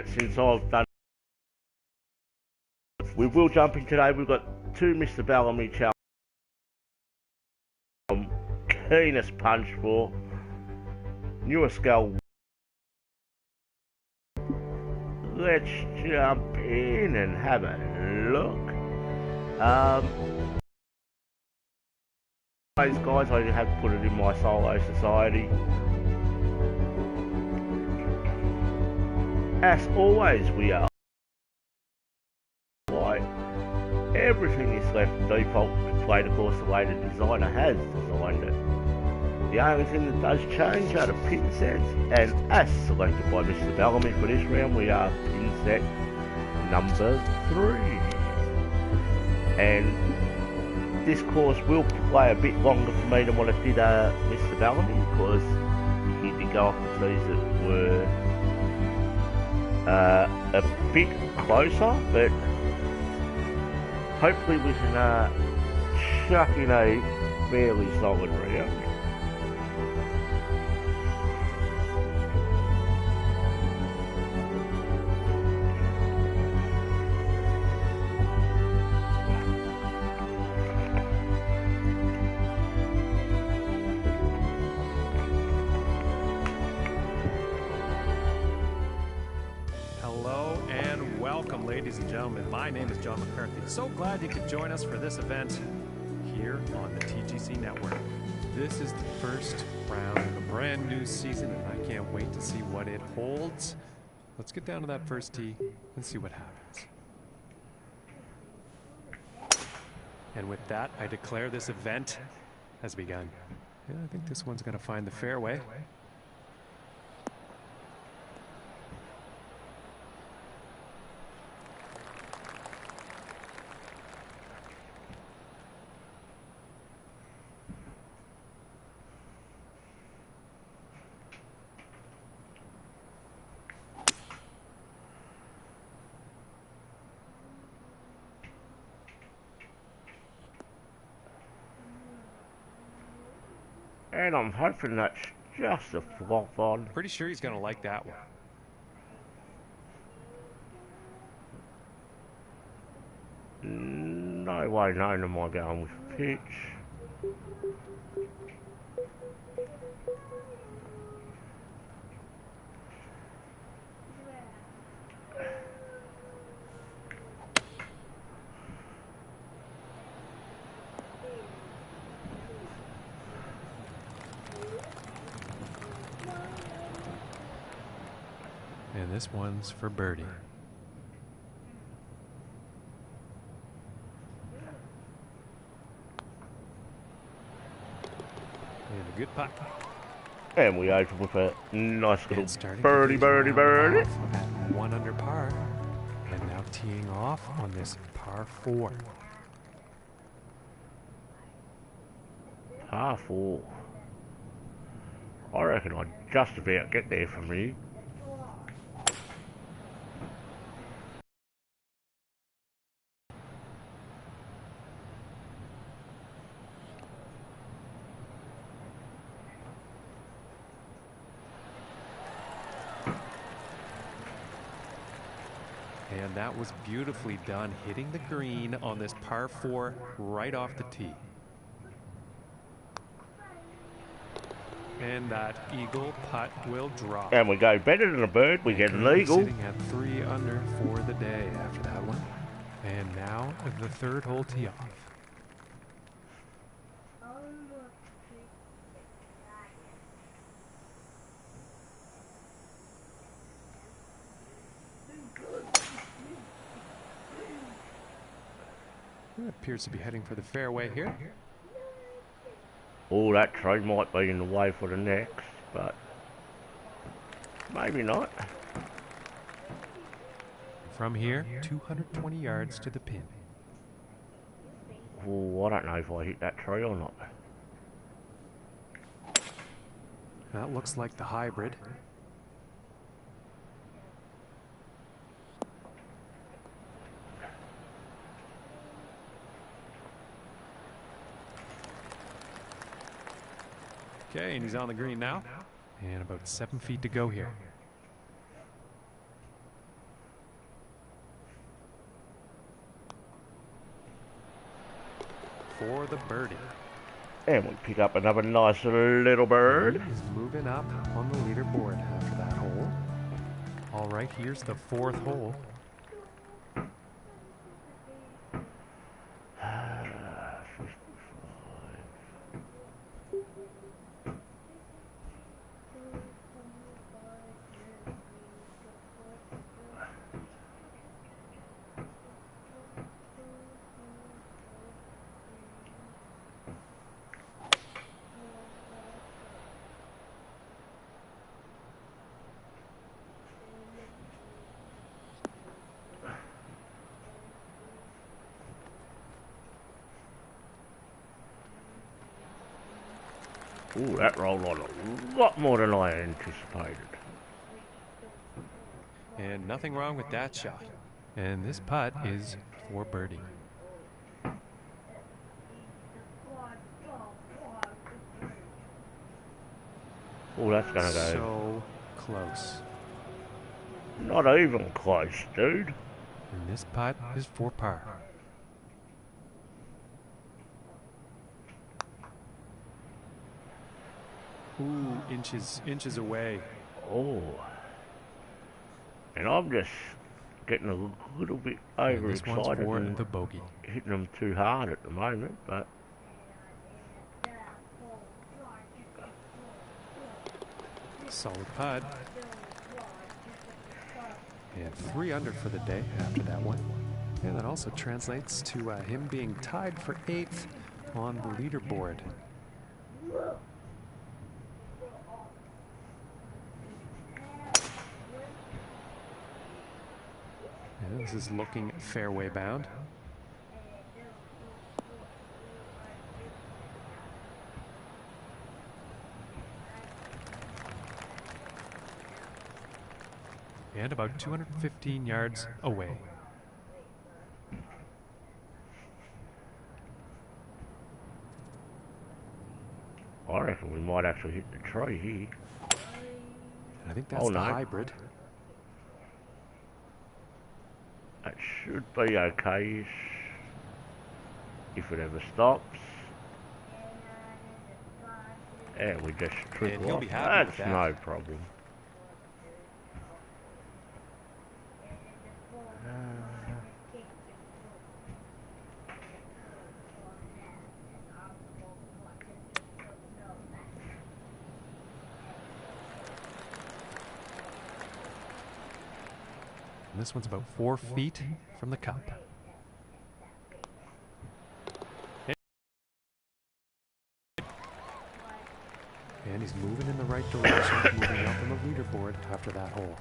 since I've done. We will jump in today. We've got two Mr. Bellamy challenges. Keenest punch for newer skull. Let's jump in and have a look. Guys, I have put it in my solo society. As always, we are white. Everything is left default displayed, of course, the way the designer has designed it. The only thing that does change are the pin sets, and as selected by Mr. Bellamy for this round, we are pin set number 3. And this course will play a bit longer for me than what it did Mr. Bellamy, because he did go off the tees that were a bit closer, but hopefully we can chuck in a fairly solid round. Ladies and gentlemen, my name is John McCarthy. So glad you could join us for this event here on the TGC Network. This is the first round of a brand new season, and I can't wait to see what it holds. Let's get down to that first tee and see what happens. And with that, I declare this event has begun. Yeah, I think this one's going to find the fairway. And I'm hoping that's just a flop on. Pretty sure he's going to like that one. No way known am I going with pitch. And this one's for birdie. And a good putt. And we open with a nice little birdie. At 1 under par. And now teeing off on this par 4. Par 4. I reckon I'd just about get there from here. And that was beautifully done, hitting the green on this par 4 right off the tee. And that eagle putt will drop. And we go better than a bird, we get an eagle. Sitting at 3 under for the day after that one. And now the third hole tee off. It appears to be heading for the fairway here. Oh, that tree might be in the way for the next, but maybe not. From here, 220 yards to the pin. Oh, I don't know if I hit that tree or not. That looks like the hybrid. Okay, and he's on the green now. And about 7 feet to go here. for the birdie. And we pick up another nice little bird. He's moving up on the leaderboard after that hole. All right, here's the fourth hole. Ooh, that rolled on a lot more than I anticipated. And nothing wrong with that shot. And this putt is for birdie. Oh, that's gonna go. So close. Not even close, dude. And this putt is for par. Ooh, inches away. Oh. And I'm just getting a little bit And this one's overexcited for and the bogey. hitting them too hard at the moment, but Solid putt. And 3 under for the day after that one. And that also translates to him being tied for 8th on the leaderboard. And this is looking fairway bound. And about 215 yards away. I reckon we might actually hit the tree here. And I think that's Oh, the no. hybrid. That should be okay-ish. If it ever stops. And we just And triple he'll off. be happy with That's that. no problem. And this one's about 4 feet from the cup. And he's moving in the right direction, moving up on the leaderboard after that hole.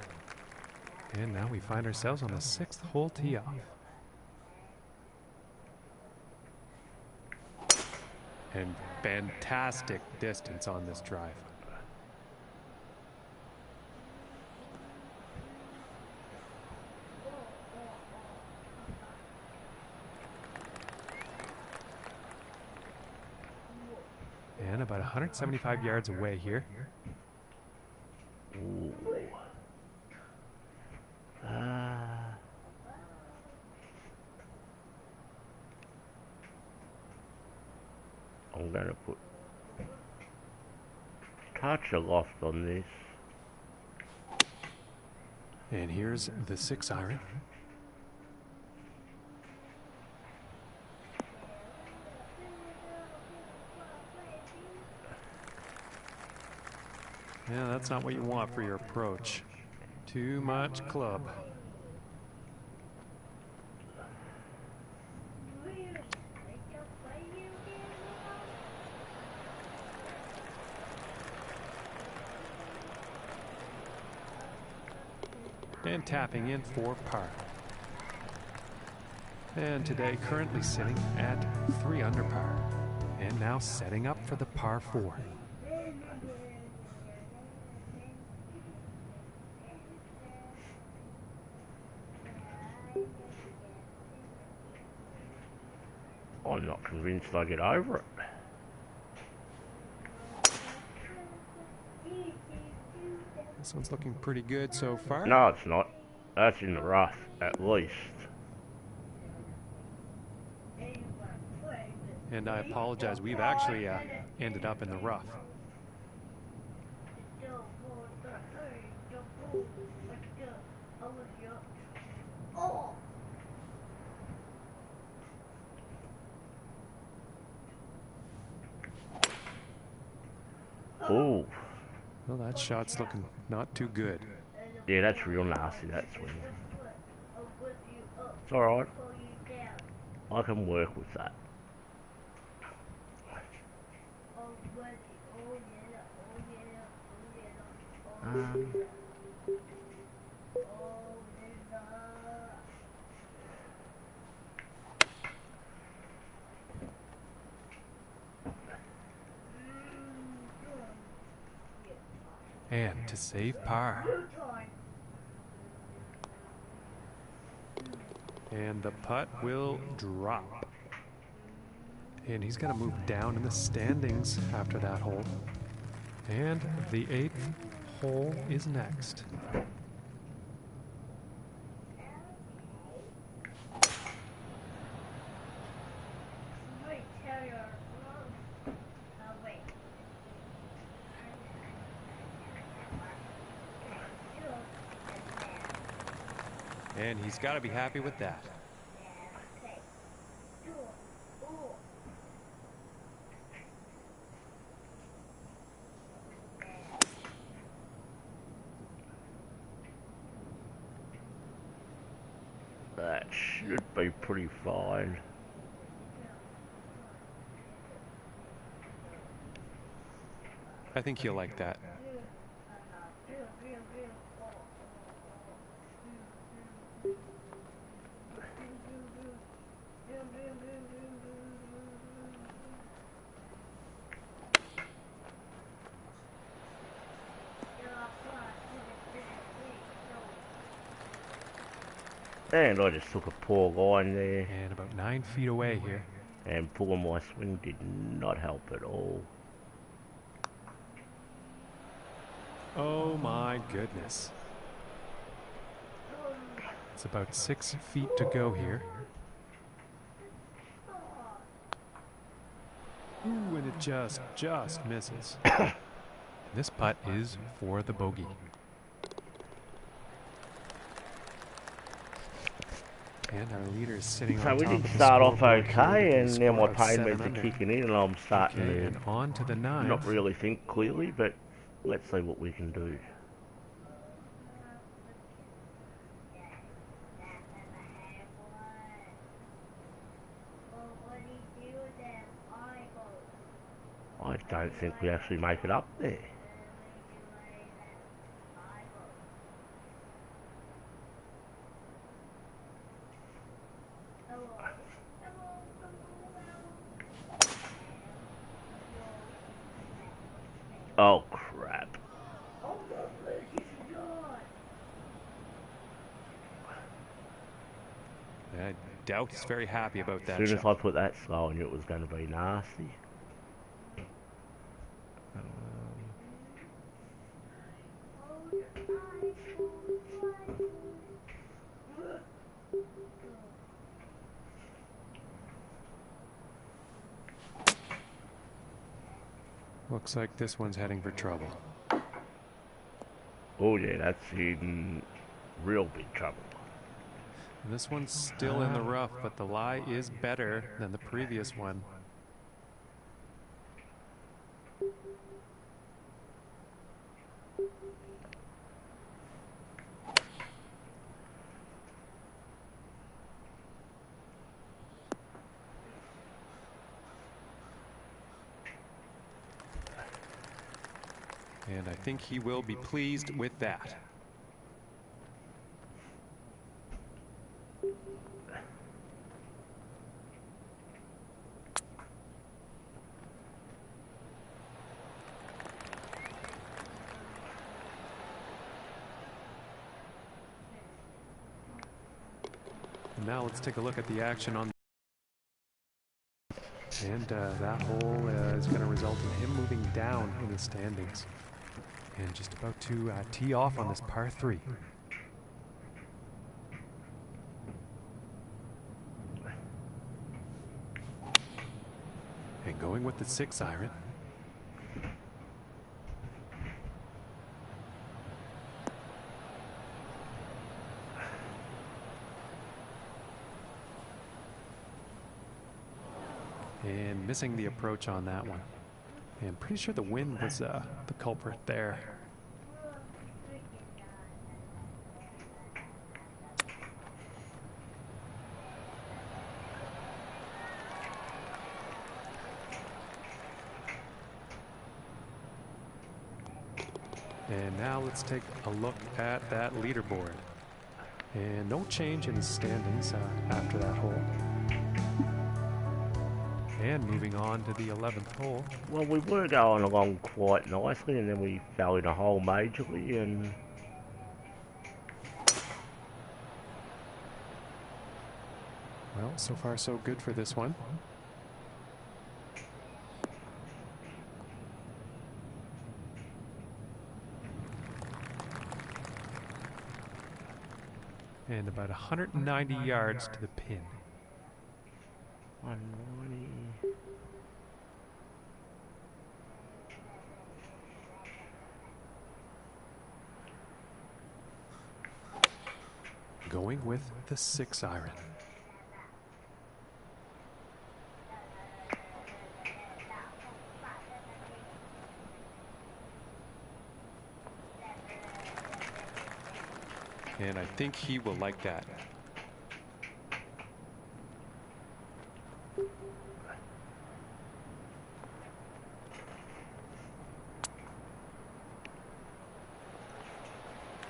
And now we find ourselves on the 6th hole tee off. And fantastic distance on this drive. And about 175 yards away here. Ooh. I'm gonna put touch of loft on this. And here's the 6 iron. Yeah, that's not what you want for your approach. Too much club. And tapping in for par. And today currently sitting at 3 under par. And now setting up for the par 4. I'm not convinced I get over it. This one's looking pretty good so far. No, it's not. That's in the rough, at least. And I apologize, we've actually ended up in the rough. Oh. Well, that shot's looking not too good. Yeah, that's real nasty, that swing. It's alright. I can work with that. And to save par. And the putt will drop. And he's got to move down in the standings after that hole. And the 8th hole is next. And he's got to be happy with that. That should be pretty fine. I think he'll like that. And I just took a poor line there. And about 9 feet away here. And pulling my swing did not help at all. Oh my goodness. It's about 6 feet to go here. Ooh, and it just misses. This putt is for the bogey. And our leader is sitting on top So of we the did start off scoreboard okay, here, and now my score of pain 7 meds are under. kicking in, and I'm starting Okay, and on to the to 9th. not really think clearly, but let's see what we can do. I don't think we actually make it up there. Oh crap. I doubt he's very happy about that As soon shot. as I put that slow, I knew it was going to be nasty. Looks like this one's heading for trouble. Oh yeah, that's in real big trouble. And this one's still in the rough, but the lie is better than the previous one. And I think he will be pleased with that. And now let's take a look at the action on. And that hole is going to result in him moving down in the standings. And just about to tee off on this par 3. And going with the 6 iron. And missing the approach on that one. And pretty sure the wind was the culprit there. And now let's take a look at that leaderboard. And no change in standings after that hole. And moving on to the 11th hole. Well, we were going along quite nicely, and then we fell in a hole majorly, and well, so far so good for this one. And about 190 yards to the pin. 190. Going with the 6 iron. And I think he will like that.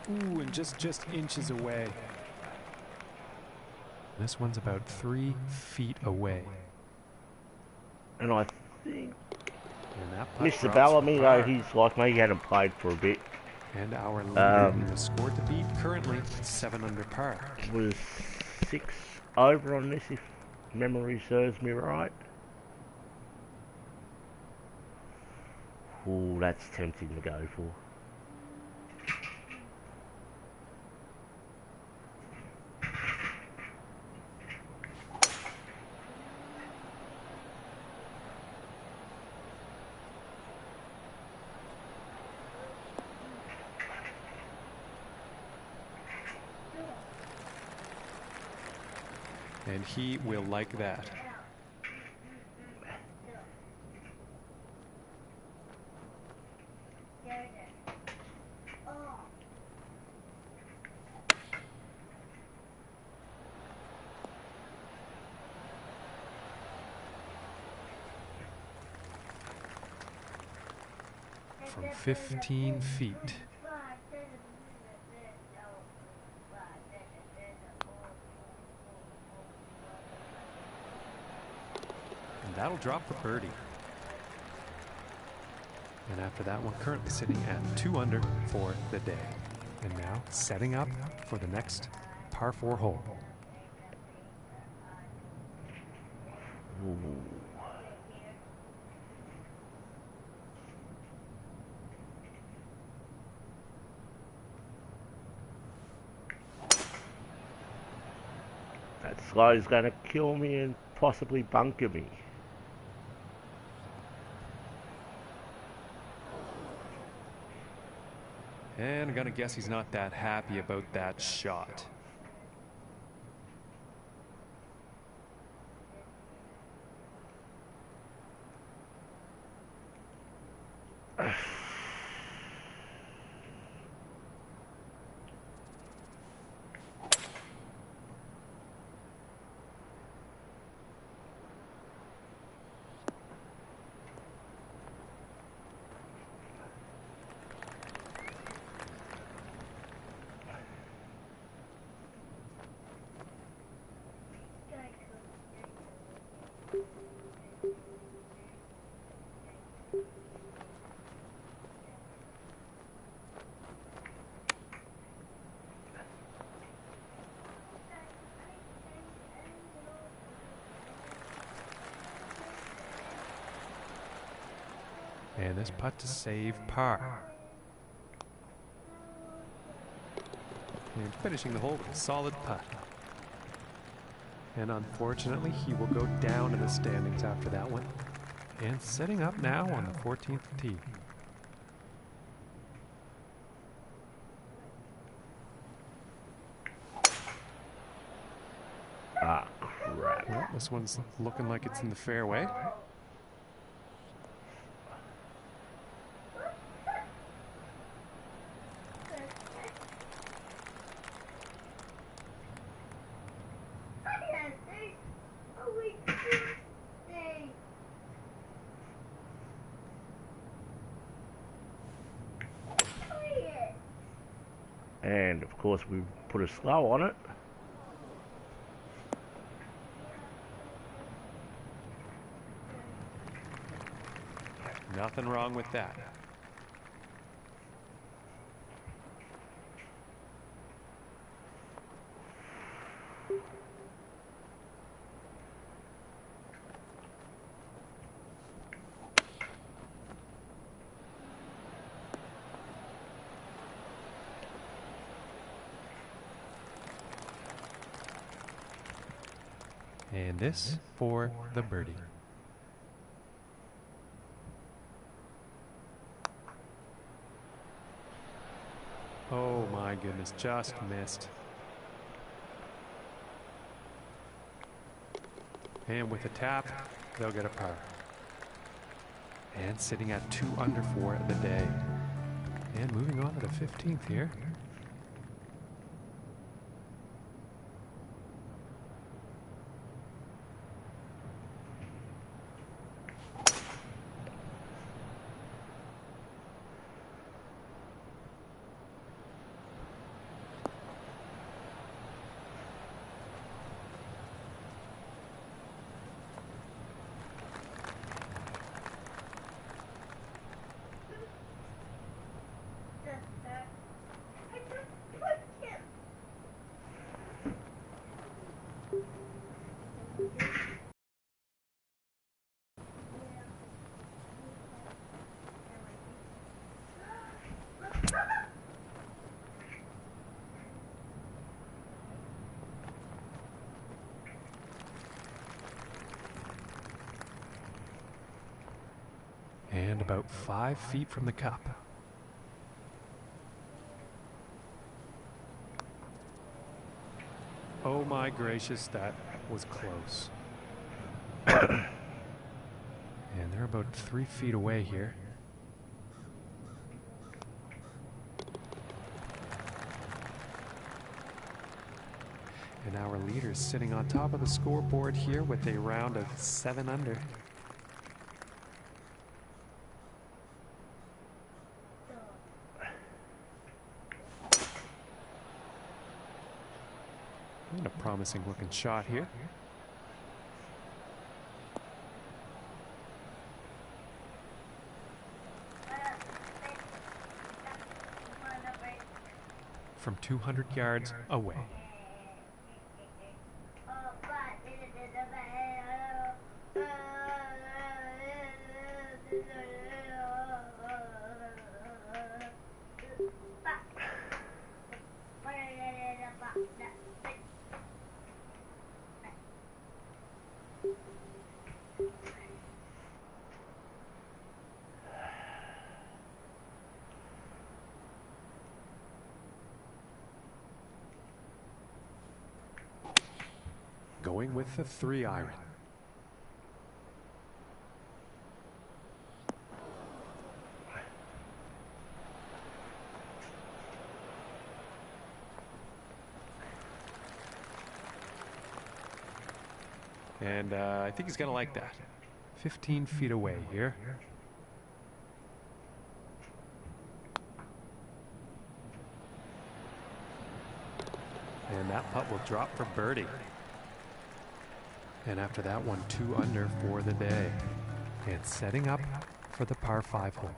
Ooh, and just inches away. This one's about 3 feet away. And I think And that putt Mr. drops Bellamy, for though, par. he's like me, he hadn't played for a bit. And our leader in the score to beat currently 7 under par. Was 6 over on this, if memory serves me right. Ooh, that's tempting to go for. And he will like that. From 15 feet. And that'll drop for birdie. And after that one, currently sitting at 2 under for the day. And now setting up for the next par 4 hole. Ooh. That slow's gonna kill me and possibly bunker me. And I'm gonna guess he's not that happy about that shot. And this putt to save par. And finishing the hole with a solid putt. And unfortunately, he will go down in the standings after that one. And setting up now on the 14th tee. Ah, crap. Well, this one's looking like it's in the fairway. And of course we put a slow on it. Nothing wrong with that. And this for the birdie. Oh my goodness, just missed. And with a tap, they'll get a par. And sitting at 2 under for the day. And moving on to the 15th here. And about 5 feet from the cup. Oh my gracious, that was close. And they're about 3 feet away here. And our leader's sitting on top of the scoreboard here with a round of 7 under. And a promising looking shot here. From 200 yards away. Going with the 3-iron. And I think he's going to like that. 15 feet away here. And that putt will drop for birdie. And after that one, 2 under for the day. And setting up for the par 5 hole.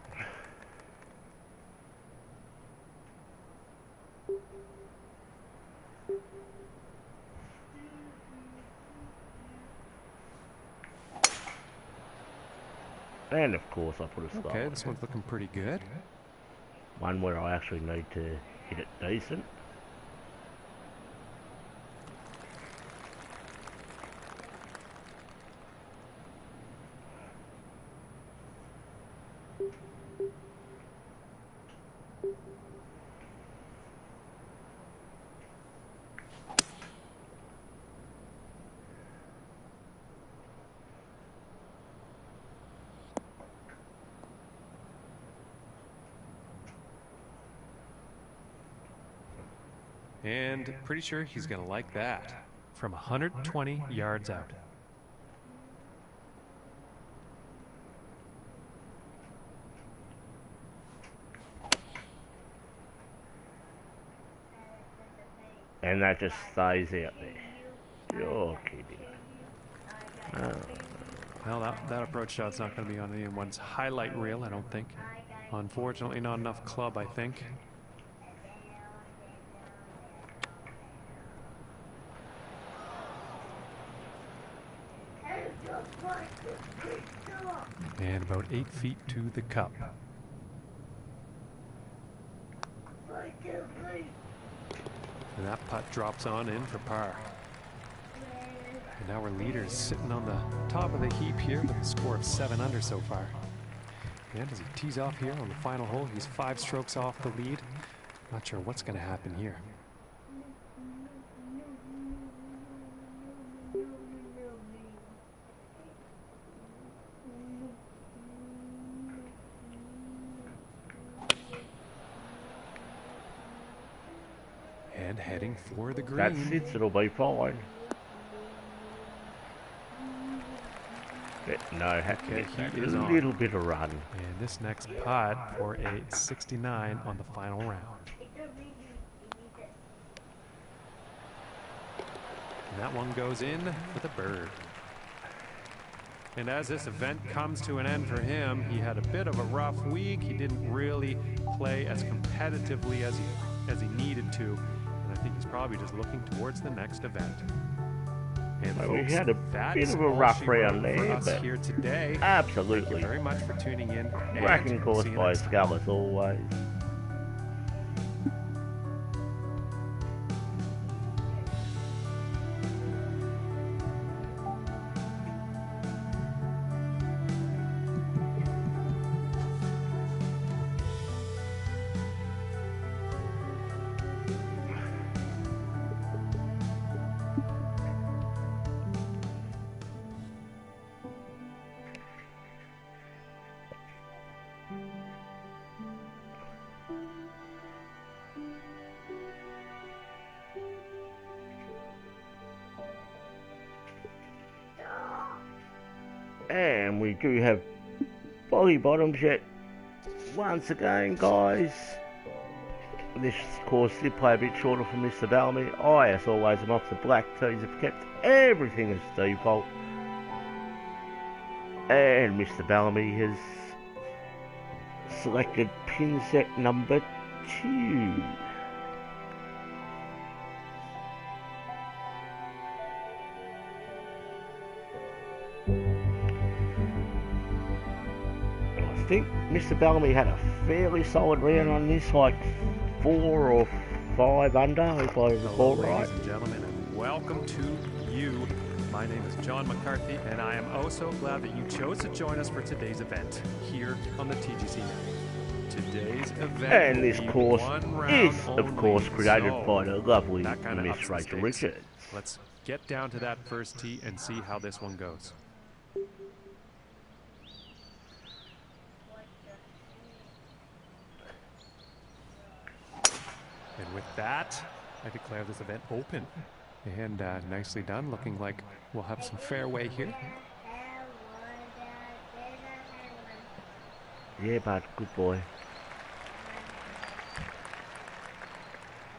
And of course I put a slow. Okay, this one's looking pretty good. One where I actually need to hit it decent. And pretty sure he's going to like that. From 120 yards out. And that just stays out there. You're kidding. Oh. Well, that approach shot's not going to be on anyone's highlight reel, I don't think. Unfortunately, not enough club, I think. And about 8 feet to the cup. And that putt drops on in for par. And now our leader is sitting on the top of the heap here with a score of 7 under so far. And as he tees off here on the final hole, he's 5 strokes off the lead. Not sure what's going to happen here. And heading for the green. That sits, it'll be fine. But no, have to get a little bit of run. And this next putt for a 69 on the final round. And that one goes in with a bird. And as this event comes to an end for him, he had a bit of a rough week. He didn't really play as competitively as he needed to. And I think he's probably just looking towards the next event. And well, folks, we had a bit of a rough round there, but here today. Absolutely. Thank you very much for tuning in. Cracking course by Skull as always. And we do have bogey bottoms yet once again, guys. This course did play a bit shorter for Mr. Bellamy. I, as always, am off the black tees, have kept everything as default. And Mr. Bellamy has selected pin set number 2. I think Mr. Bellamy had a fairly solid round on this, like 4 or 5 under, if I recall right. Ladies and gentlemen, and welcome to you. My name is John McCarthy, and I am oh so glad that you chose to join us for today's event here on the TGC Network. Today's event and this course is, of course, created by the lovely Miss Rachel Richards. Let's get down to that first tee and see how this one goes. And with that, I declare this event open. And nicely done, looking like we'll have some fairway here. Yeah, bud, good boy.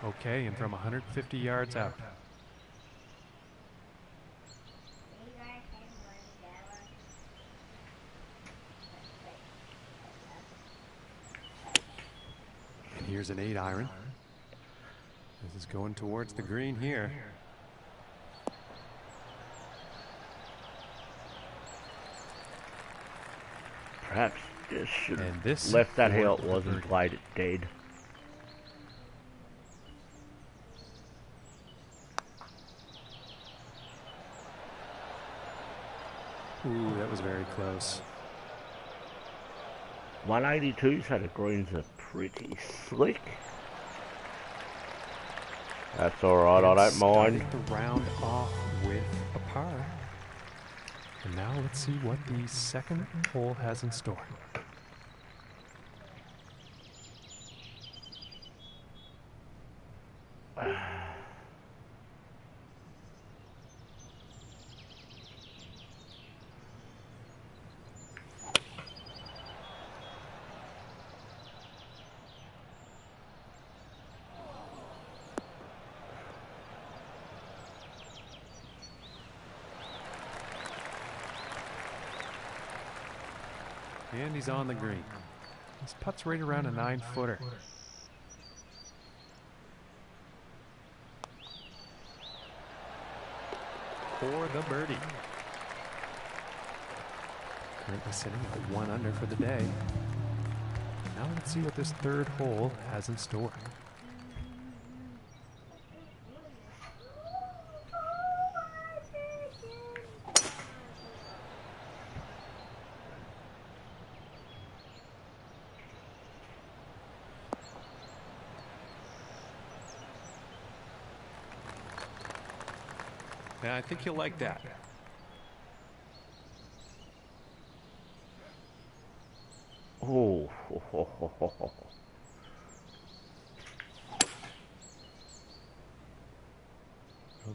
Okay, and from 150 yards out. And here's an 8-iron. This is going towards the green here. Perhaps just should have left that how it was and played it dead. Ooh, that was very close. 182, so the greens are pretty slick. That's alright, I don't mind. The round off with a par. And now let's see what the second hole has in store. And he's on the green. This putt's right around a 9-footer. For the birdie. Currently sitting at 1 under for the day. Now let's see what this third hole has in store. Yeah, I think you'll like that. Oh. Oh,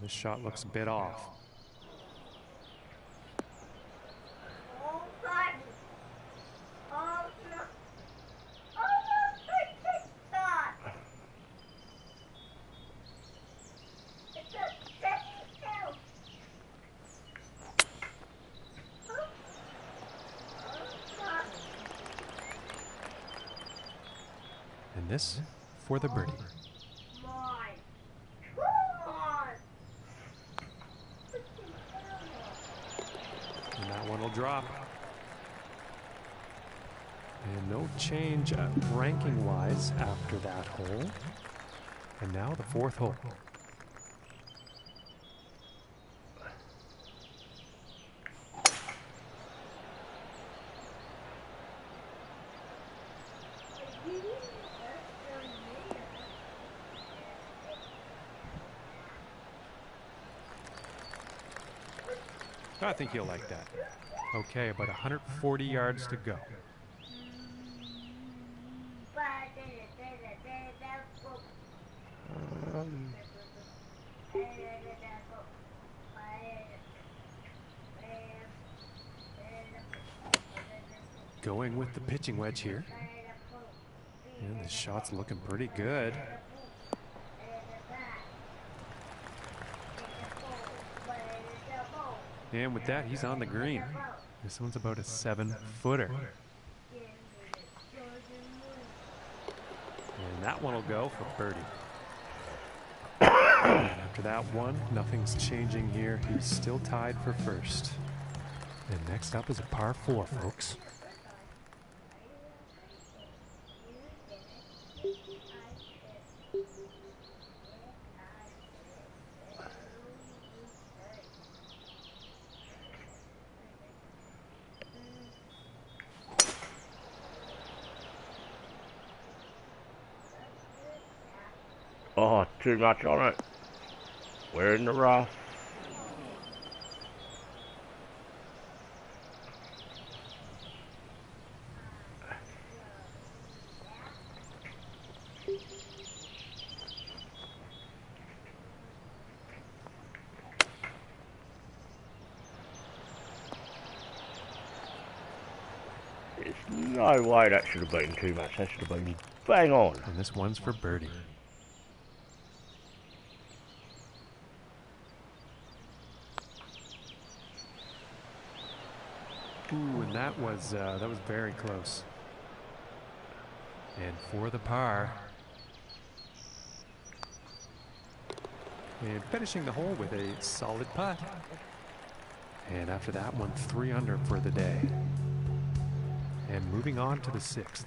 this shot looks a bit off. And this for the birdie. And that one will drop. And no change ranking-wise after that hole. And now the fourth hole. I think you'll like that. Okay, about 140 yards to go. Going with the pitching wedge here. And the shot's looking pretty good. And with that, he's on the green. This one's about a 7-footer. And that one will go for birdie. And after that one, nothing's changing here. He's still tied for first. And next up is a par 4, folks. Oh, too much on it. We're in the rough. There's no way that should have been too much. That should have been bang on. And this one's for birdie. Ooh, and that was very close. And for the par. And finishing the hole with a solid putt. And after that one, 3 under for the day. And moving on to the 6th.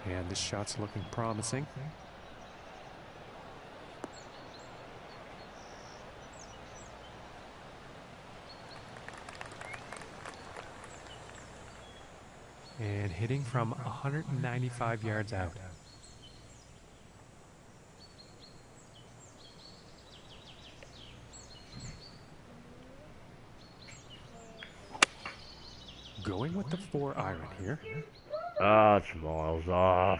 And this shot's looking promising. And hitting from 195 yards out. going with the 4-iron here. Ah, it's miles off.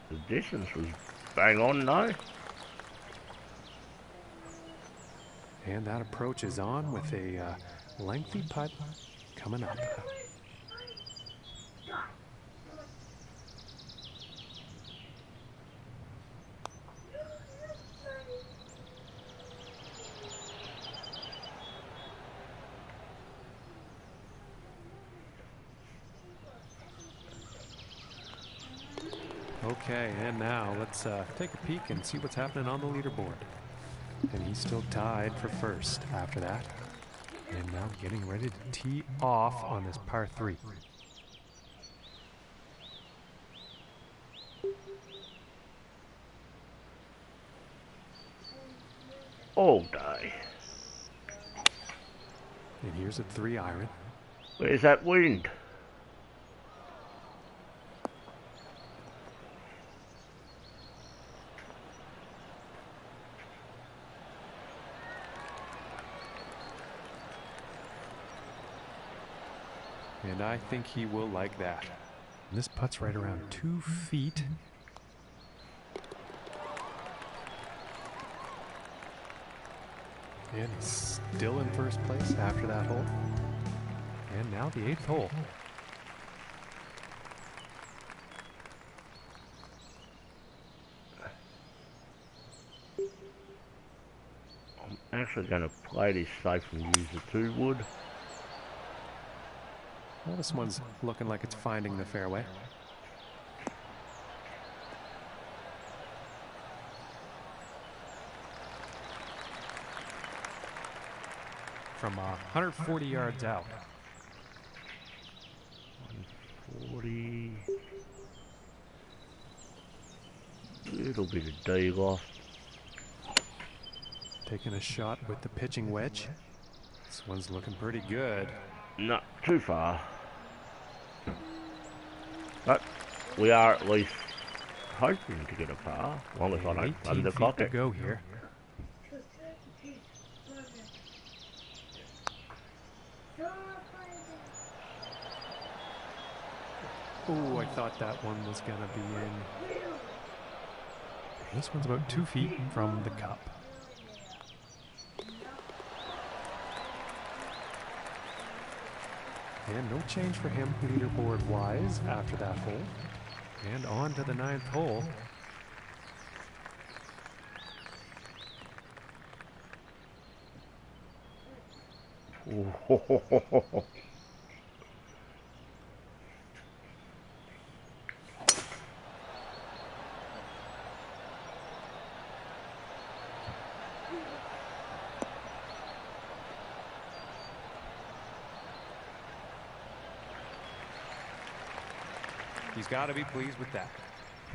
The distance was bang on, though. And that approach is on with a lengthy putt coming up. Okay, and now let's take a peek and see what's happening on the leaderboard. And he's still tied for first after that. And now getting ready to tee off on this par 3. All day. And here's a 3-iron. Where's that wind? And I think he will like that. And this putt's right around 2 feet. And he's still in first place after that hole. And now the 8th hole. I'm actually going to play this safe and use the 2 wood. Well, this one's looking like it's finding the fairway. From 140 yards out. 140. Little bit of D loft. Taking a shot with the pitching wedge. This one's looking pretty good. Not too far. But we are at least hoping to get a par, as long as I don't 18 underclock feet it. to go here. Oh, I thought that one was gonna be in. This one's about 2 feet from the cup. And no change for him leaderboard-wise after that hole. And on to the 9th hole. He's got to be pleased with that.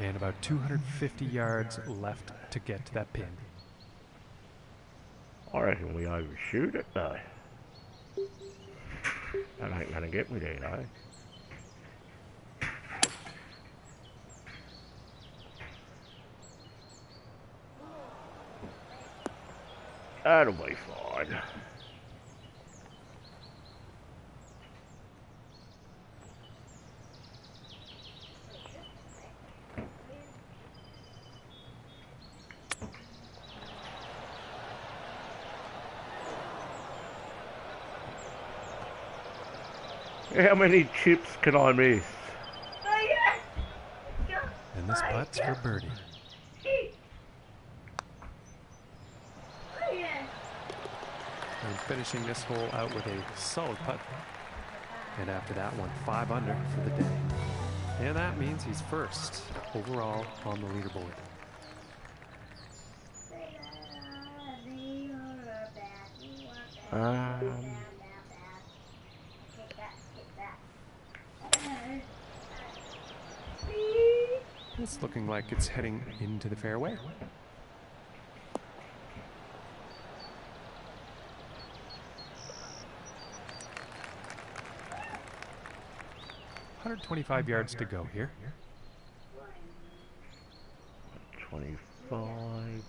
And about 250 yards left to get to that pin. I reckon we overshoot it though. That ain't gonna get me there though. That'll be fine. How many chips can I miss? And this putt's for birdie. And finishing this hole out with a solid putt. And after that one, 5 under for the day. And that means he's first overall on the leaderboard. It's looking like it's heading into the fairway. $125 yards to go here. 25.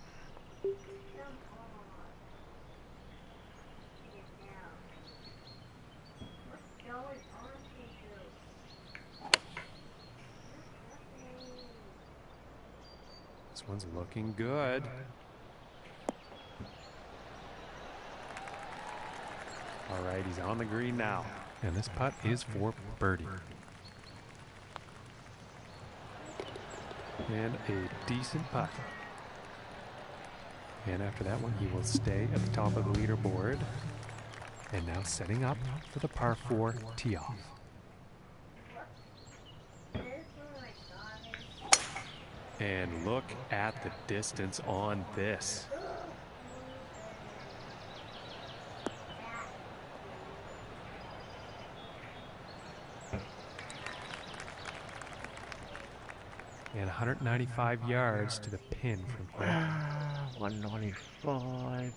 This one's looking good. All right, he's on the green now. And this putt is for birdie. And a decent putt. And after that one, he will stay at the top of the leaderboard. And now setting up for the par 4 tee-off. And look at the distance on this. And 195 yards to the pin from here. 195.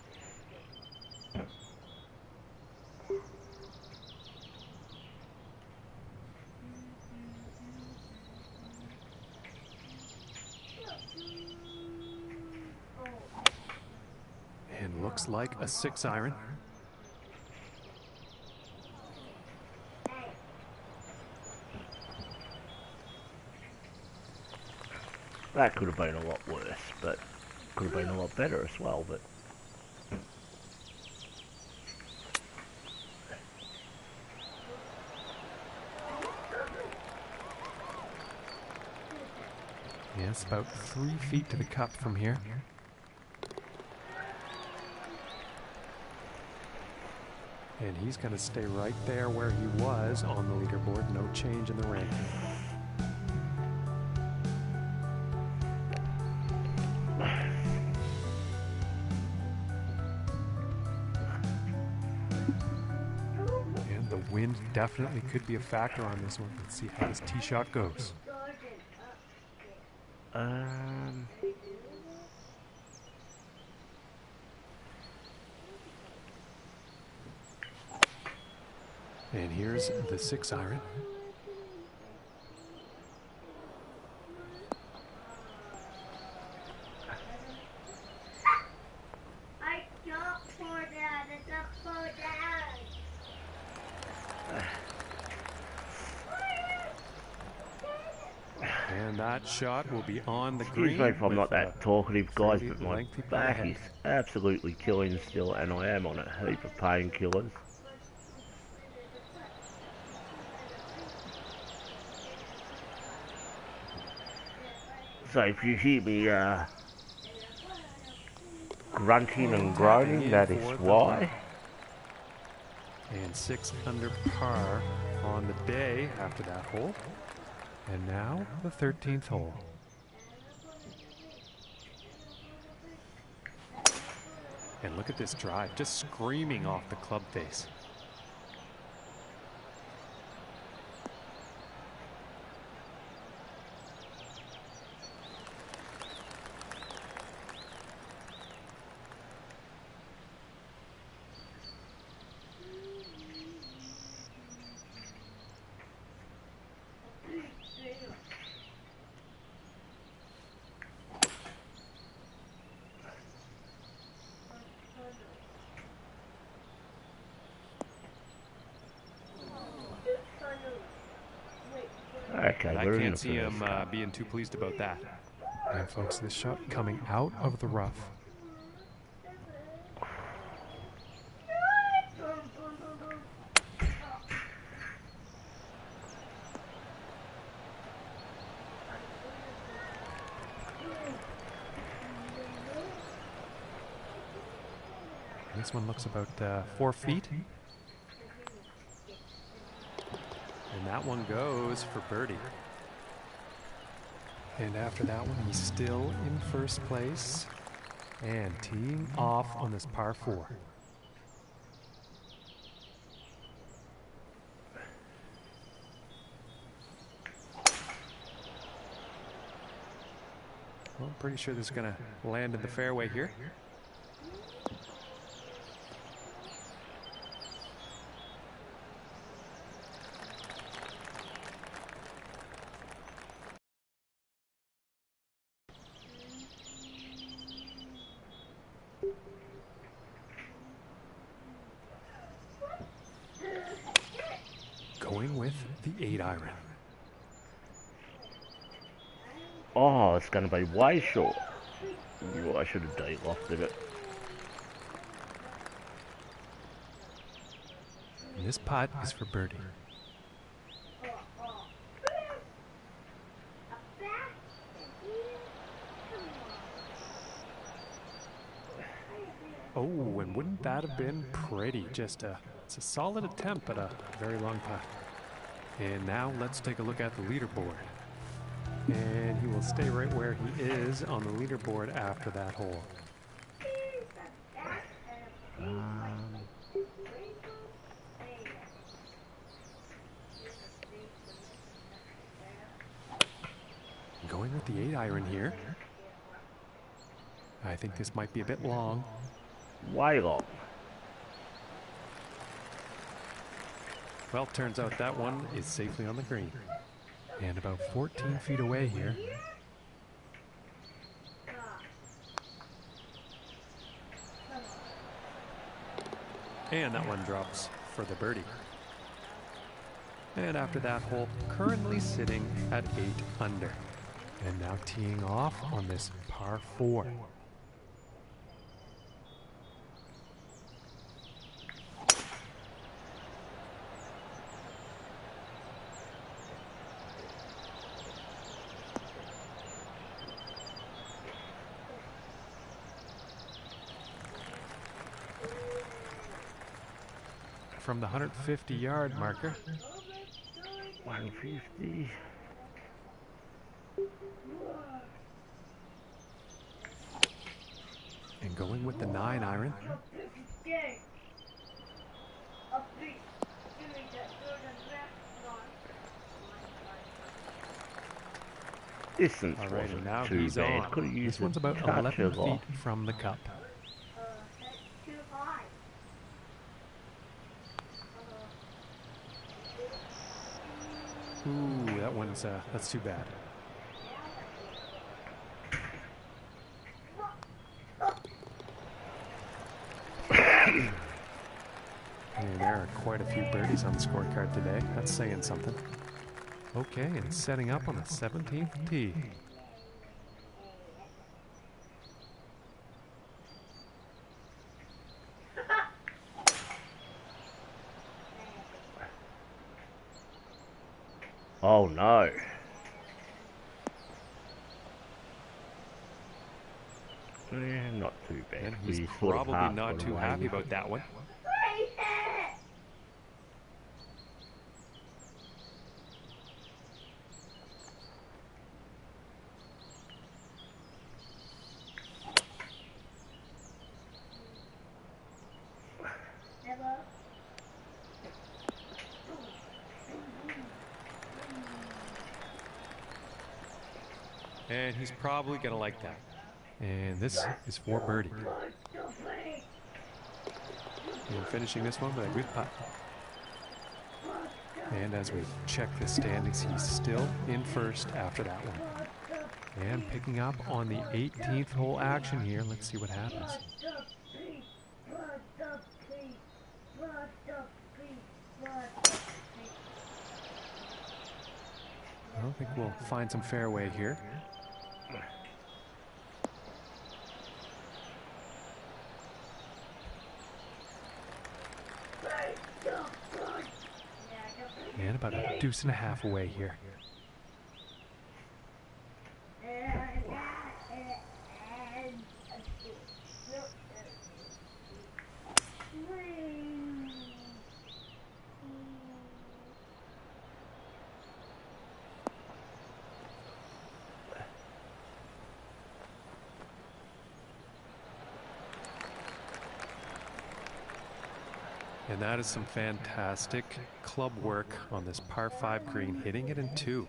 And looks like a 6-iron. That could have been a lot worse, but could have been a lot better as well, but Yeah, it's about 3 feet to the cup from here. And he's going to stay right there where he was on the leaderboard. No change in the ranking. And the wind definitely could be a factor on this one. Let's see how this tee shot goes. And here's the 6-iron. I don't pour down, it's a pour down. And that shot will be on the green. excuse me if I'm not that talkative, guys, fairly but my lengthy putt back ahead. is absolutely killing still, and I am on a heap of painkillers. So if you hear me grunting and groaning, that is why. And 6 under par on the day after that hole. And now the 13th hole. And look at this drive, just screaming off the club face. Okay, I we're in can't the see him first. being too pleased about that. And folks, this shot coming out of the rough. This one looks about 4 feet. And that one goes for birdie. And after that one, he's still in first place and teeing off on this par 4. Well, I'm pretty sure this is going to land in the fairway here. Going with the 8-iron. Oh, it's going to be way short. I should have de-lofted it. And this putt is for birdie. Oh, and wouldn't that have been pretty? It's a solid attempt, but a very long putt. And now let's take a look at the leaderboard. And he will stay right where he is on the leaderboard after that hole. Going with the 8-iron here. I think this might be a bit long. Way long. Well, turns out that one is safely on the green. And about 14 feet away here. And that one drops for the birdie. And after that hole, currently sitting at 8 under. And now teeing off on this par 4. From the 150-yard marker. 150. And going with the 9-iron. Distance All right, and now wasn't too he's bad. on. Could have used This one's about a touch 11 off. feet from the cup. Ooh, that one's that's too bad. And there are quite a few birdies on the scorecard today. That's saying something. Okay, and setting up on the 17th tee. Oh no. Yeah, not too bad. And he's We sort of probably half not got too away happy with about it. that one. And he's probably going to like that. And this is for birdie. And finishing this one with a good putt. And as we check the standings, he's still in first after that one. And picking up on the 18th hole action here. Let's see what happens. I don't think we'll find some fairway here. And about a deuce and a half away here. And that is some fantastic club work on this par 5 green, hitting it in 2.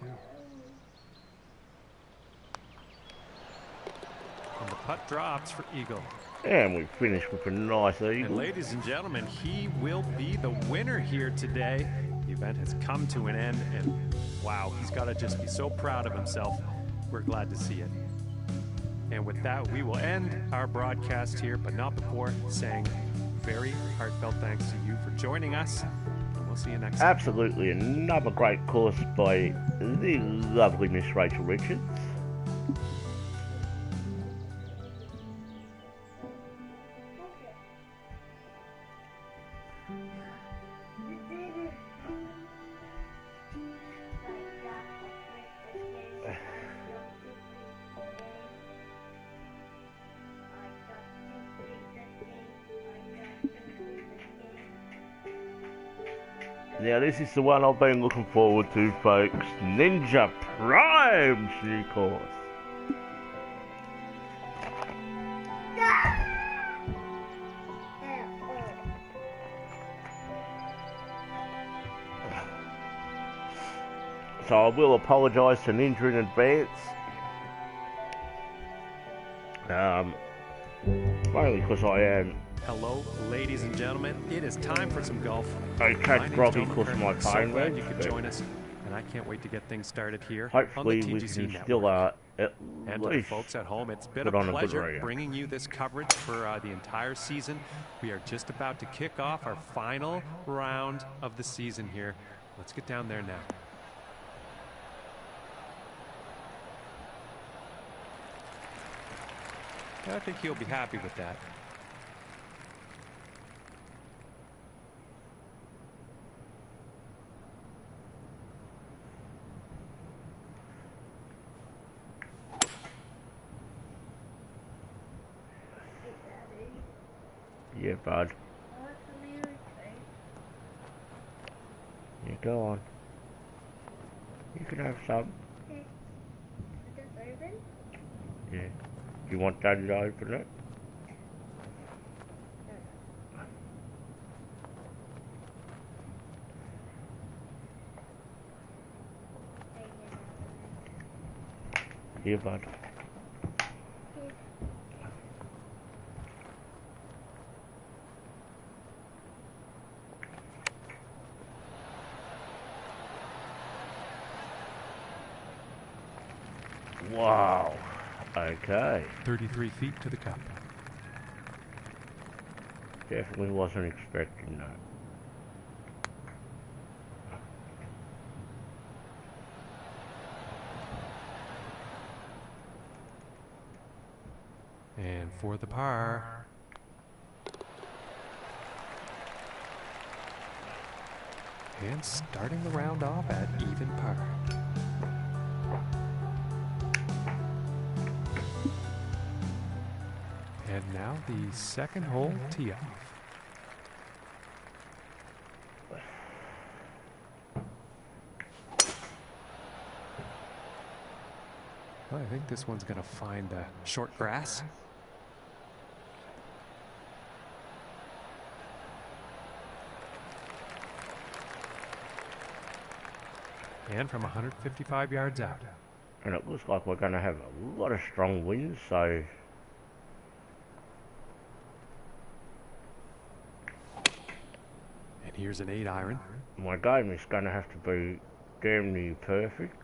And the putt drops for eagle. And we finished with a nice And eagle. ladies and gentlemen, he will be the winner here today. The event has come to an end, and wow, he's got to just be so proud of himself. We're glad to see it. And with that, we will end our broadcast here, but not before saying very heartfelt thanks to you for joining us, and we'll see you next time. Absolutely, another great course by the lovely Miss Rachel Richards. Now this is the one I've been looking forward to, folks. Ninja Prime's new course. So I will apologise to Ninja in advance. Mainly because I am. Hello, ladies and gentlemen. It is time for some golf. I catch groggy because of my So phone glad rings, you could but join us, and I can't wait to get things started here hopefully on the we TGC can Network. still at And to the least folks at home, it's been put a on a good pleasure radio. bringing you this coverage for the entire season. We are just about to kick off our final round of the season here. Let's get down there now. I think he'll be happy with that. Yeah, bud. Yeah, go on. You can have some. Yeah. Do you want Daddy to open it? Here, bud. Wow. Okay. 33 feet to the cup. Definitely wasn't expecting that. And for the par. And starting the round off at even par. And now the second hole tee off. Well, I think this one's going to find short grass. And from 155 yards out. And it looks like we're going to have a lot of strong winds, so... And here's an 8-iron. My game is going to have to be damn near perfect.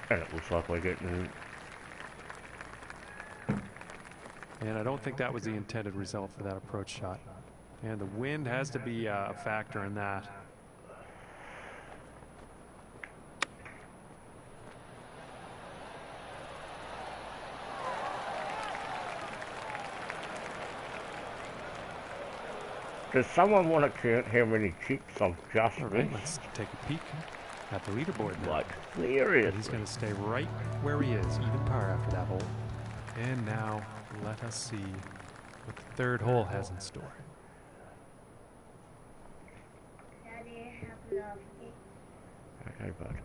And it looks like we're getting... And I don't think that was the intended result for that approach shot. And the wind has to be a factor in that. Does someone want to count how many chips I've just All right, missed? let's take a peek at the leaderboard now. Like, But seriously. he's going to stay right where he is, even par after that hole. And now, let us see what the third hole has in store. Okay, bud.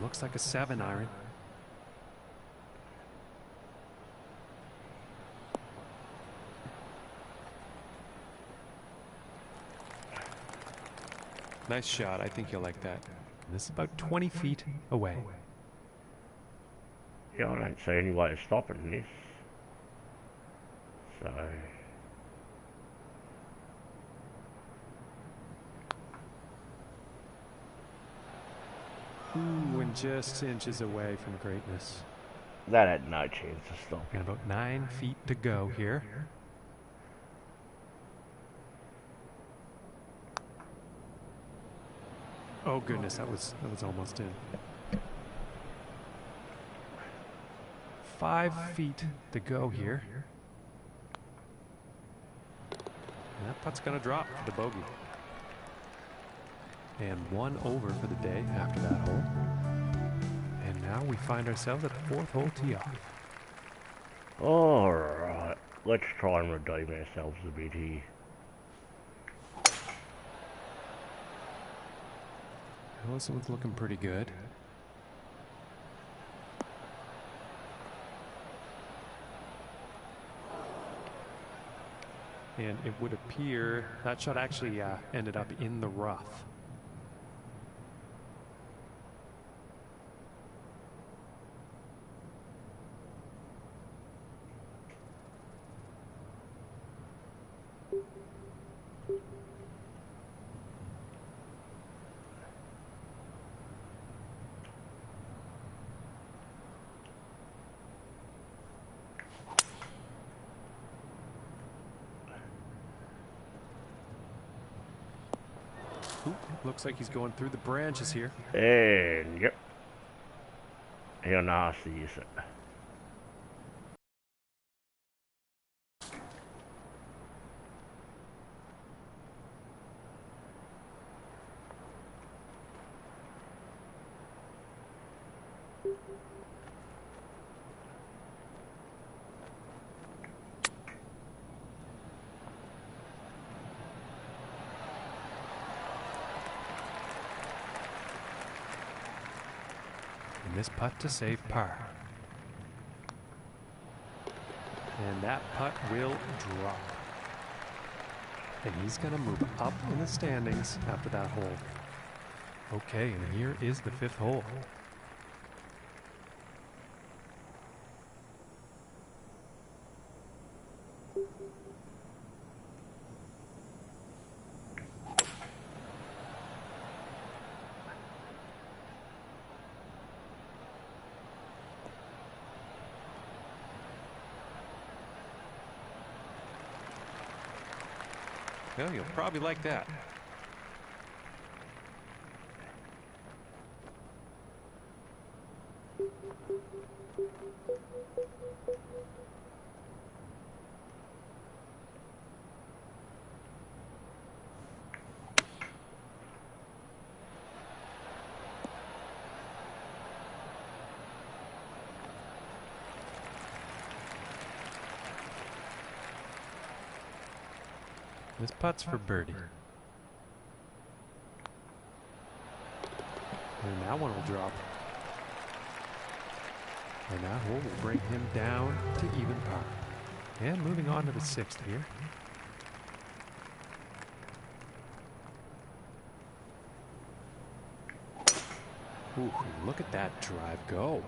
Looks like a 7-iron. Nice shot. I think you'll like that. This is about 20 feet away. Yeah, I don't see any way of stopping this. So... Ooh, and just inches away from greatness. That had no chance of stopping. And about 9 feet to go here. Oh goodness, that was almost in. 5 feet to go here. And that putt's gonna drop for the bogey. And 1 over for the day after that hole. And now we find ourselves at the 4th hole tee off. Alright, let's try and redeem ourselves a bit here. Well, this one's looking pretty good. And it would appear that shot actually ended up in the rough. Ooh, looks like he's going through the branches here. And yep. How nasty is it? And this putt to save par. And that putt will drop. And he's going to move up in the standings after that hole. Okay, and here is the 5th hole. Well, you'll probably like that. This putt's for birdie. And that one will drop. And that hole will bring him down to even par. And moving on to the 6th here. Ooh, look at that drive go.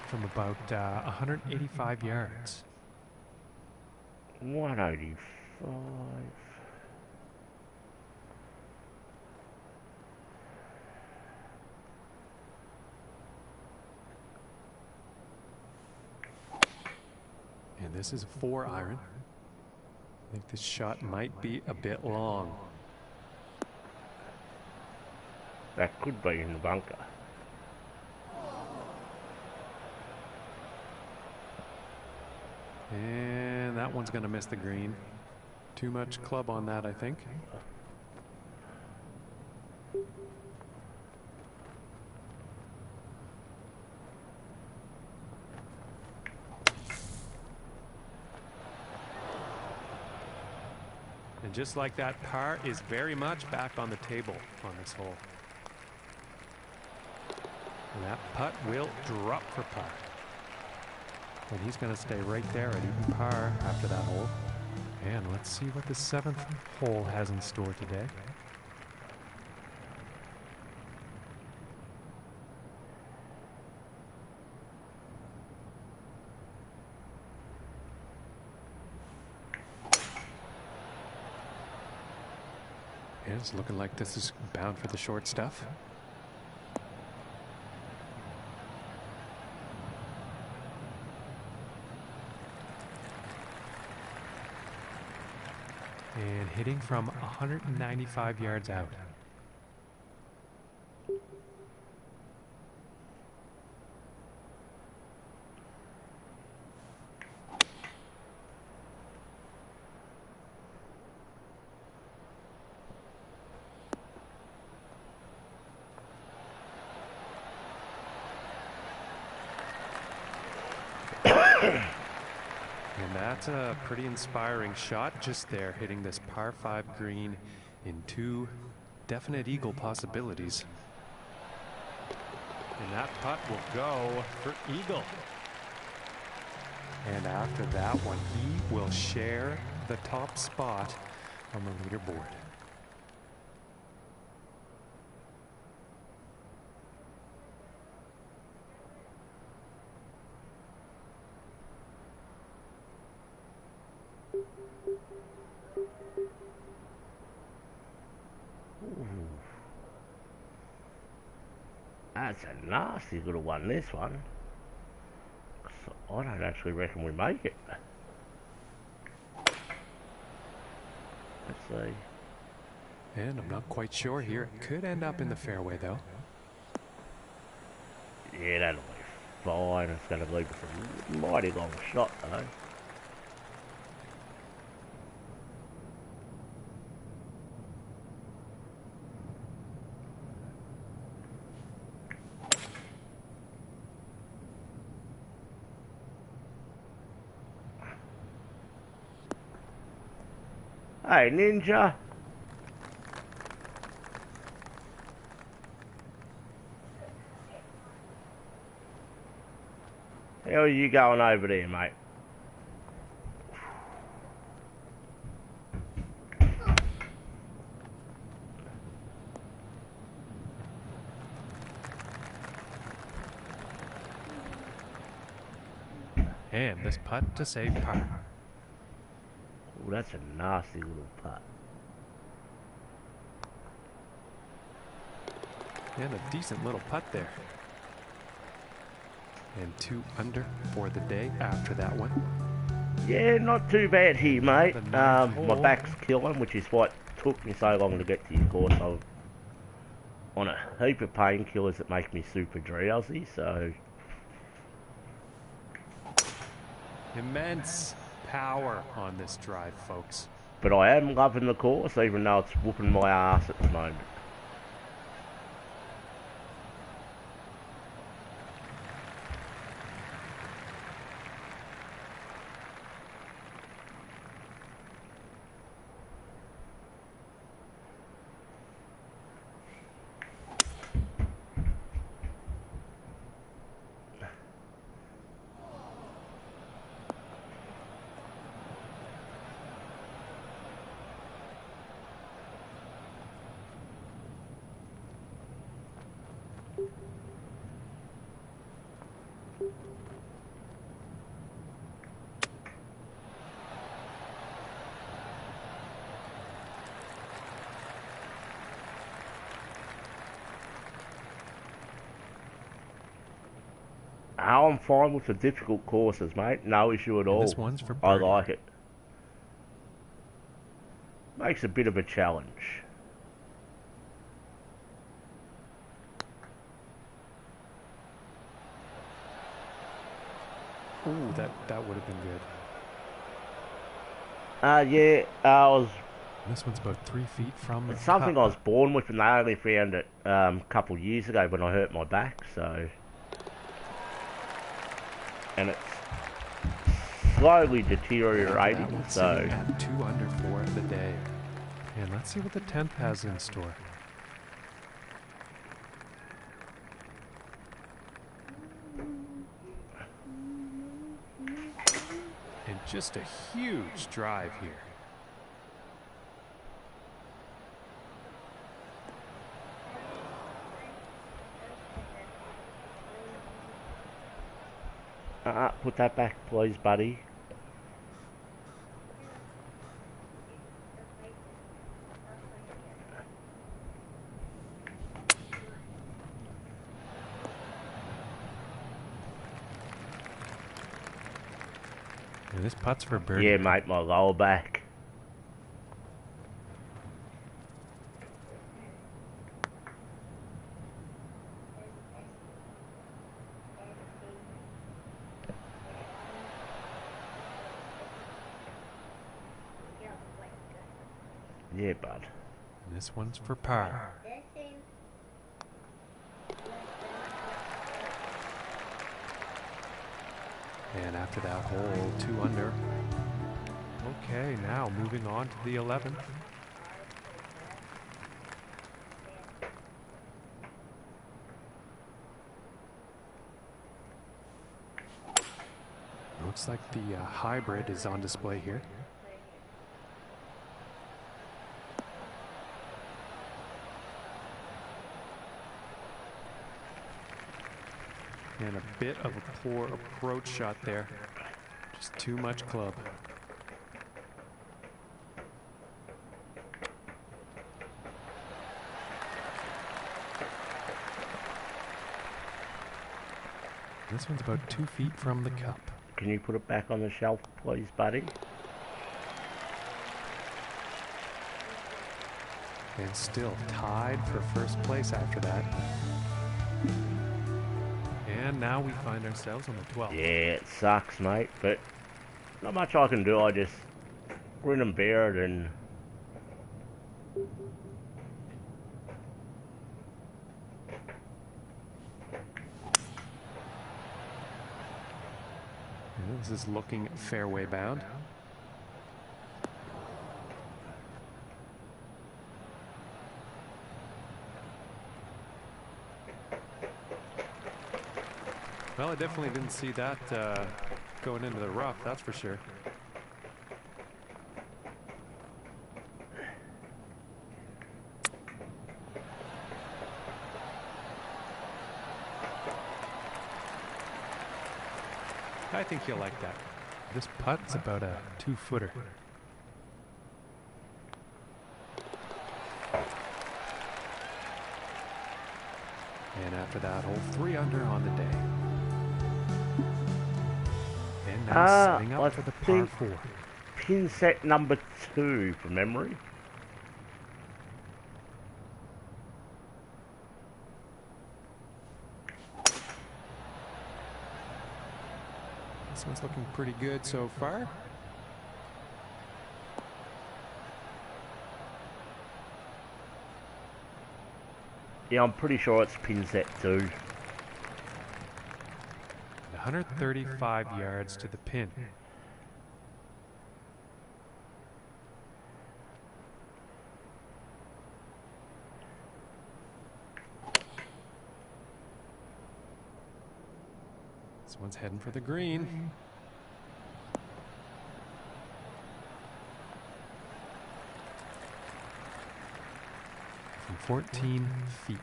From about 185 yards. 185. And this is a 4-iron. I think this shot might be a bit long. That could be in the bunker. And that one's going to miss the green. Too much club on that, I think. And just like that, par is very much back on the table on this hole. And that putt will drop for par. And he's going to stay right there at even par after that hole. And let's see what the 7th hole has in store today. And it's looking like this is bound for the short stuff. And hitting from 195 yards out. And that's a pretty inspiring shot just there, hitting this par 5 green in 2 definite eagle possibilities. And that putt will go for eagle. And after that one, he will share the top spot on the leaderboard. That's a nasty little one, this one. I don't actually reckon we make it. Let's see. And I'm not quite sure here. It could end up in the fairway, though. Yeah, that'll be fine. It's going to leave us a mighty long shot, though. Hey, Ninja. How are you going over there, mate? And this putt to save par. Oh, that's a nasty little putt. And a decent little putt there. And 2 under for the day after that one. Yeah, not too bad here, mate. The My back's killing, which is what took me so long to get to your course. I'm on a heap of painkillers that make me super drowsy, so... Immense power on this drive, folks. But I am loving the course, even though it's whooping my ass at the moment. I'm fine with the difficult courses, mate. No issue at all. This one's for I birdie. like it. Makes a bit of a challenge. Ooh, that would have been good. Yeah, I was... This one's about 3 feet from the It's something cup. I was born with, and they only found it a couple of years ago when I hurt my back, so... And it's slowly deteriorating, That one's so... sitting at 2 under for the day. And let's see what the 10th has in store. And just a huge drive here. Put that back, please, buddy. And this putt's for birdie. Yeah, mate, my lower back. Yeah, bud. And this one's for par. And after that hole, 2 under. Okay, now moving on to the 11th. Looks like the hybrid is on display here. And a bit of a poor approach shot there. Just too much club. This one's about 2 feet from the cup. Can you put it back on the shelf, please, buddy? And still tied for first place after that. And now we find ourselves on the 12th. Yeah, it sucks, mate, but not much I can do. I just grin and bear it and... This is looking fairway bound. Well, I definitely didn't see that going into the rough, that's for sure. I think you'll like that. This putt's about a 2-footer. And after that hole, 3 under on the day. And now setting up for the par 4. Pin set number 2 from memory. This one's looking pretty good so far. Yeah, I'm pretty sure it's pin set 2. 135 yards to the pin. This one's heading for the green. From 14 feet.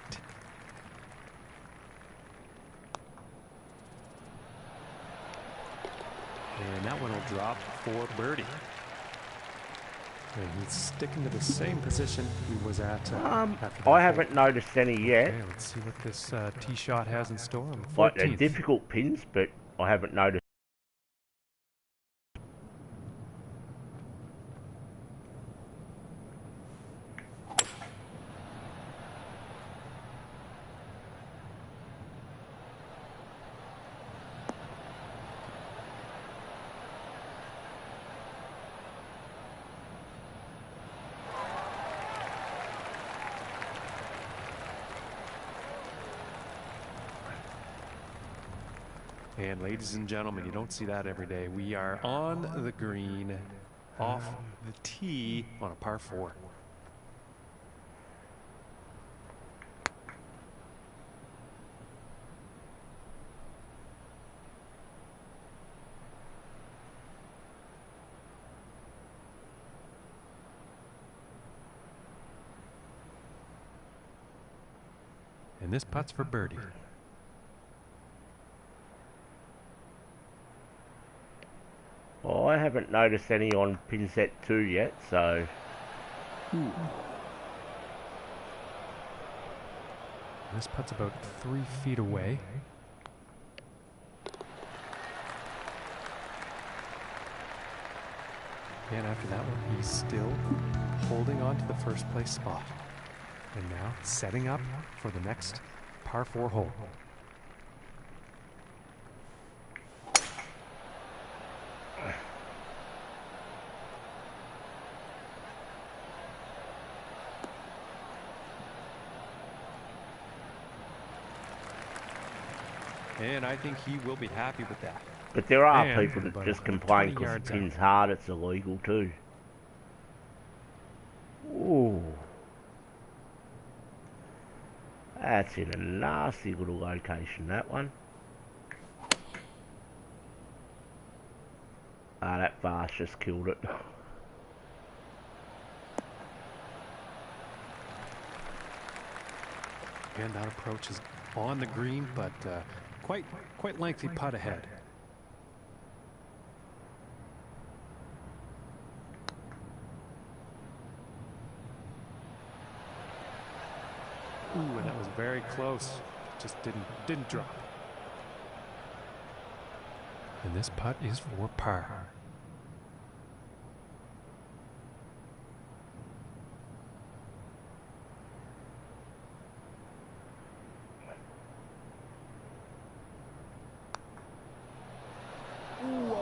And that one will drop for birdie. And he's sticking to the same position he was at. I haven't noticed any yet. Okay, let's see what this tee shot has in store. On the Like, they're 14th. difficult pins, but I haven't noticed. And ladies and gentlemen, you don't see that every day. We are on the green, off the tee on a par 4. And this putt's for birdie. Well, I haven't noticed any on pin set 2 yet, so... This putt's about 3 feet away. And after that one, he's still holding on to the first place spot. And now setting up for the next par 4 hole. And I think he will be happy with that. But there are And people that about just 120 complain because the yards pin's out. hard, it's illegal too. Ooh. That's in a nasty little location, that one. Ah, that vase just killed it. And that approach is on the green, but quite lengthy putt ahead. Ooh, and that was very close. Just didn't drop. And this putt is for par. Ooh,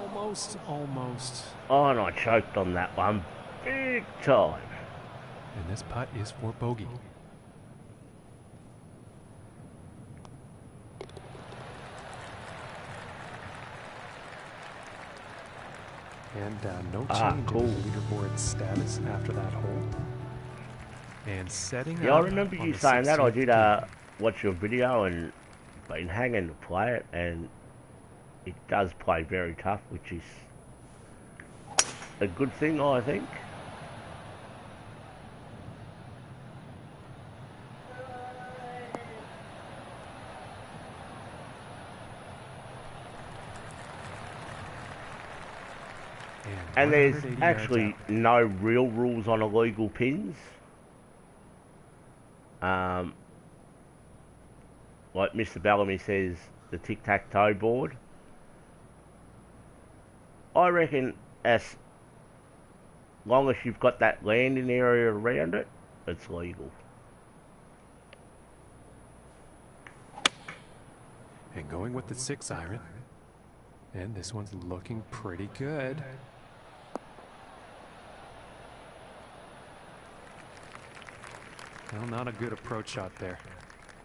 almost. Oh, and I choked on that one. Big time. And this putt is for bogey. And no change cool. in the leaderboard status after that hole. And setting Yeah, I up remember on you the saying that. I 16th did tee. watch your video and been hanging to play it, and it does play very tough, which is a good thing, I think. And there's 180 yards actually out. no real rules on illegal pins. Like Mr. Bellamy says, the tic-tac-toe board. I reckon as long as you've got that landing area around it, it's legal. And going with the 6-iron. And this one's looking pretty good. Well, not a good approach shot there.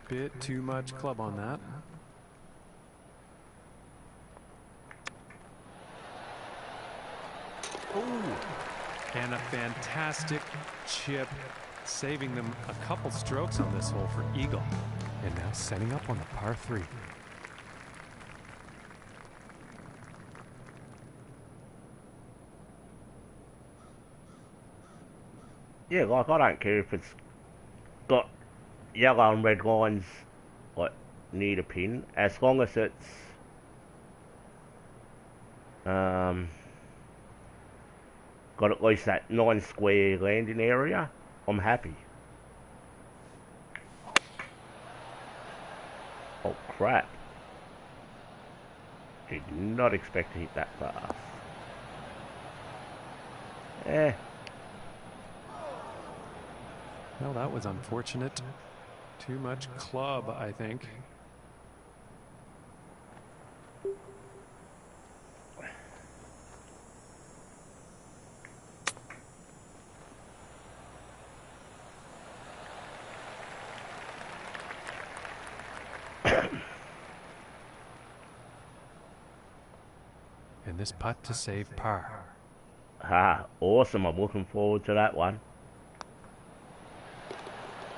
Bit too much club on that. Ooh, and a fantastic chip, saving them a couple strokes on this hole for eagle. And now setting up on the par 3. Yeah, like I don't care if it's got yellow and red lines like near the pin, as long as it's got at least that 9 square landing area, I'm happy. Oh crap. Did not expect to hit that fast. Well, that was unfortunate. Too much club, I think. And this putt to save par. Ah, awesome. I'm looking forward to that one.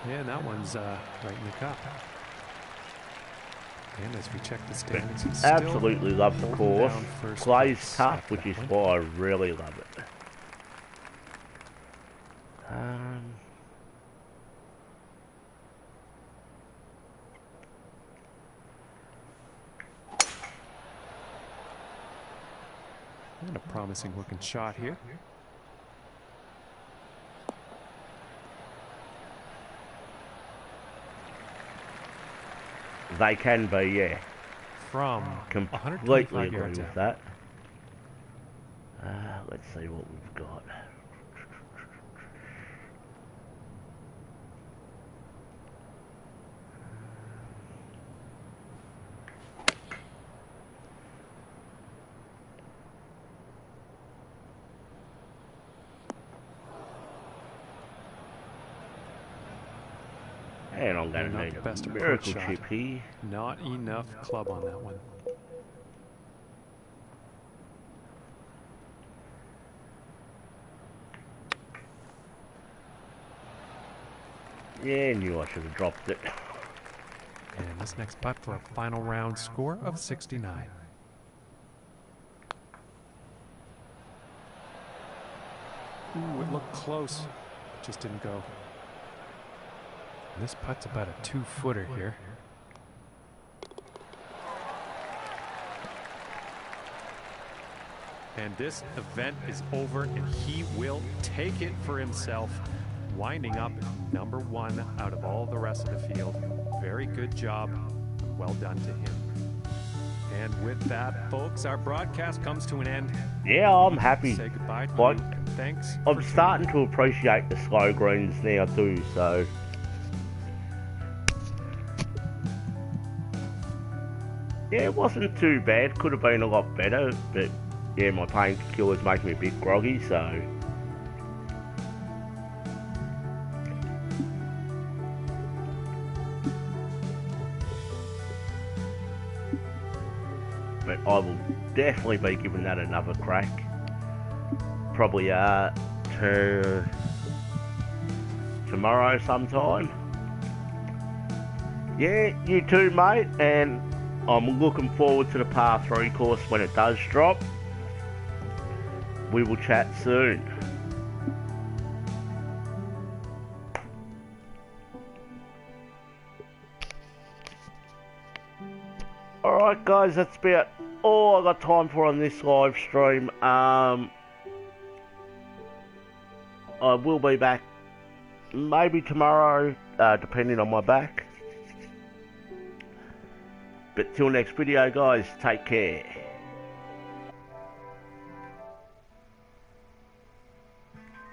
Yeah, and that one's right in the cup. And as we check the standings, he's still Absolutely love the holding course. down first Plays place tough, after which that is one. why I really love it. And a promising looking shot here. They can be, yeah. From Completely 125 agree yards with out. that. Let's see what we've got. And I'm going to Not need the a best approach miracle shot. chip here. Not enough club on that one. Yeah, knew I should have dropped it. And this next putt for a final round score of 69. Ooh, it looked close. It just didn't go. This putt's about a 2-footer here. And this event is over, and he will take it for himself, winding up number 1 out of all the rest of the field. Very good job. Well done to him. And with that, folks, our broadcast comes to an end. Yeah, I'm happy. Say goodbye to But you, and thanks. I'm starting to appreciate the slow greens now too, so... Yeah, it wasn't too bad. Could have been a lot better, but... Yeah, my painkillers make me a bit groggy, so... But I will definitely be giving that another crack. Probably tomorrow sometime. Yeah, you too, mate, and I'm looking forward to the par 3 course when it does drop. We will chat soon. Alright guys, that's about all I got time for on this live stream. I will be back maybe tomorrow, depending on my back. But till next video guys, take care.